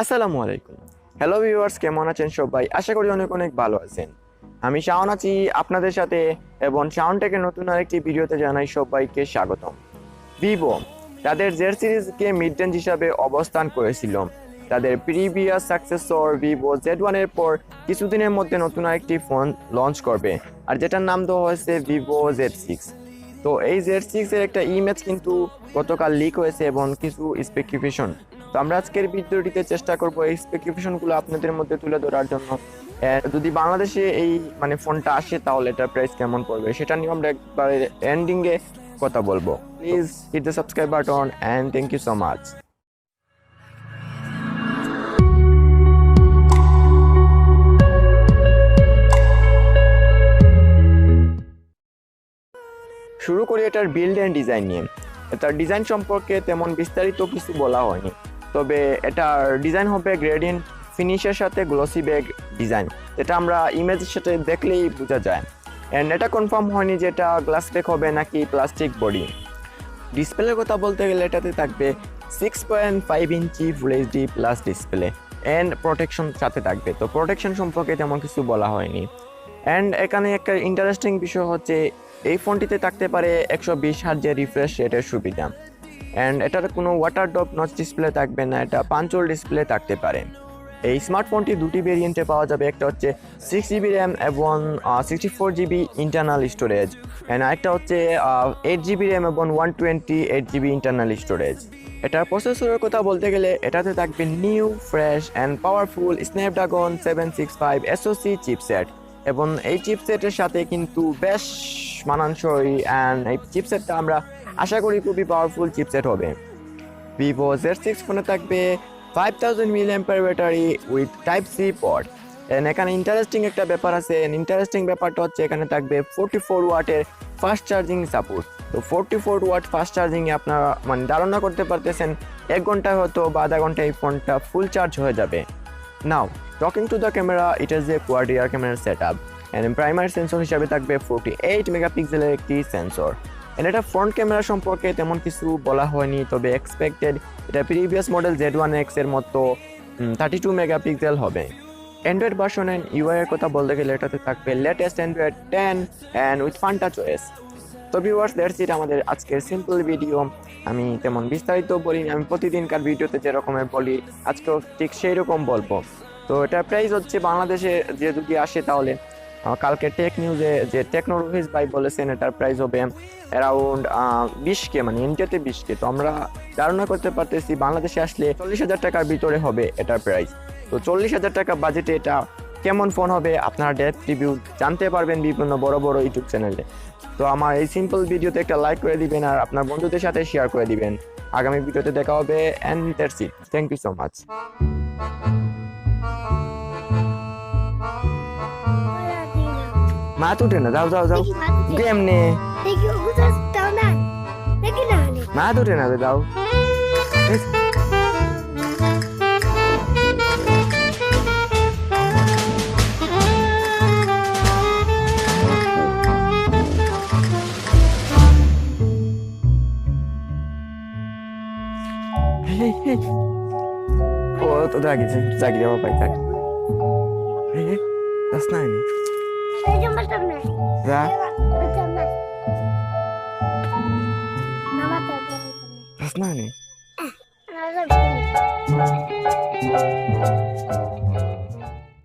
আসসালামু আলাইকুম। Hello viewers, কেমন আছেন সবাই? আশা করি অনেক অনেক ভালো আছেন। আমি শাওন আছি আপনাদের সাথে এবং শাওন টেকের নতুন আরেকটি ভিডিওতে জানাই সবাইকে স্বাগতম। ভিভো তাদের জেড সিরিজকে মিড রেঞ্জ হিসাবে অবস্থান করেছিল। তাদের প্রিভিয়াস সাকসেসর ভিভো Z1 এর পর কিছুদিনের মধ্যে নতুন আরেকটি ফোন লঞ্চ করবে, আর যেটার নাম দেওয়া হয়েছে ভিভো Z6। তো এই Z6 এর একটা ইমেজ কিন্তু গতকাল লিক হয়েছে এবং কিছু স্পেসিফিকেশন। তো আমরা আজকের ভিডিওটিতে চেষ্টা করব এই স্পেসিফিকেশনগুলো আপনাদের মধ্যে তুলে ধরার জন্য। যদি বাংলাদেশে এই ফোনটা আসে তাহলে এটার প্রাইস কেমন পড়বে সেটা নিয়ে আমরা একবারে এন্ডিংয়ে কথা বলবো। Please hit the subscribe button and thank you so much. শুরু করি এটার বিল্ড অ্যান্ড ডিজাইন নিয়ে। এটার ডিজাইন সম্পর্কে তেমন বিস্তারিত কিছু বলা হয়নি, তবে এটার ডিজাইন হবে গ্রেডিয়েন্ট ফিনিশের সাথে গ্লসি ব্যাগ ডিজাইন, যেটা আমরা ইমেজের সাথে দেখলেই বোঝা যায়। অ্যান্ড এটা কনফার্ম হয়নি যে এটা গ্লাস ব্যাগ হবে নাকি প্লাস্টিক বডি। ডিসপ্লের কথা বলতে গেলে এটাতে থাকবে 6.5 inch full HD plus display and protection সাথে থাকবে। তো প্রোটেকশন সম্পর্কে তেমন কিছু বলা হয়নি। অ্যান্ড এখানে একটা ইন্টারেস্টিং বিষয় হচ্ছে এই ফোনটিতে থাকতে পারে 120 হার্জের রিফ্রেশ রেটের সুবিধা। অ্যান্ড এটার কোনো ওয়াটার ড্রপ নচ ডিসপ্লে থাকবে না, এটা পাঞ্চল ডিসপ্লে থাকতে পারে। এই স্মার্টফোনটি দুটি ভেরিয়েন্টে পাওয়া যাবে, একটা হচ্ছে 6GB র্যাম এবং 64GB ইন্টারনাল স্টোরেজ, অ্যান্ড আরেকটা হচ্ছে 8GB র্যাম এবং 128GB ইন্টারনাল স্টোরেজ। এটার প্রসেসরের কথা বলতে গেলে এটাতে থাকবে new fresh and powerful Snapdragon 765 SoC chipset, এবং এই চিপসেটের সাথে কিন্তু বেশ মানানসই, অ্যান্ড এই চিপসেটটা আমরা আশা করি খুবই পাওয়ারফুল চিপসেট হবে। ভিভো Z6 ফোনে থাকবে 5000 mAh battery with type C port. এখানে ইন্টারেস্টিং একটা ব্যাপার আছে। ইন্টারেস্টিং ব্যাপারটা হচ্ছে এখানে থাকবে 44 ওয়াটের ফাস্ট চার্জিং সাপোর্ট। তো 44 ওয়াট ফাস্ট চার্জিংয়ে আপনারা ধারণা করতে পারতেছেন 1 ঘন্টায় হয়তো বা আধা ঘন্টায় এই ফোনটা ফুল চার্জ হয়ে যাবে। Now talking to the camera, it is a quad rear camera set up, and primary sensor হিসাবে থাকবে 48 মেগাপিক্সেলের একটি সেন্সর। এটা ফ্রন্ট ক্যামেরা সম্পর্কে তেমন কিছু বলা হয়নি, তবে এক্সপেক্টেড এটা প্রিভিয়াস মডেল Z1X এর মতো 32 মেগাপিক্সেল হবে। অ্যান্ড্রয়েড ভার্সন অ্যান্ড ইউআই এর কথা বলতে গেলে এটাতে থাকবে latest Android 10 and with Fanta choice. তো ভিউয়ার্স, দ্যাটস ইট আমাদের আজকের সিম্পল ভিডিও। আমি তেমন বিস্তারিত বলিনি, আমি প্রতিদিনকার ভিডিওতে যে রকমের বলি আজকেও ঠিক সেই রকম বলবো। তো এটার প্রাইস হচ্ছে বাংলাদেশে যে যদি আসে তাহলে কালকে টেক নিউজে যে টেকনোলজিস ভাই বলেছেন এটার প্রাইস হবে অ্যারাউন্ড 20K, ইন্ডিয়াতে 20K। তো আমরা ধারণা করতে পারতেছি বাংলাদেশে আসলে 40,000 টাকার ভিতরে হবে এটার প্রাইস। তো 40,000 টাকা বাজেটে এটা কেমন ফোন হবে আপনারা ডেপথ রিভিউ জানতে পারবেন বিভিন্ন বড় বড় ইউটিউব চ্যানেলে। তো আমার এই সিম্পল ভিডিওতে একটা লাইক করে দিবেন আর আপনার বন্ধুদের সাথে শেয়ার করে দিবেন। আগামী ভিডিওতে দেখা হবে, and that's it. Thank you so much. মাথা উঠে না, যাও যাও যাও কেমনে মাথা উঠে না, যাও। ও তো জাগিছে, জাগি যাবো পাই থাক। যাস না যা যাস না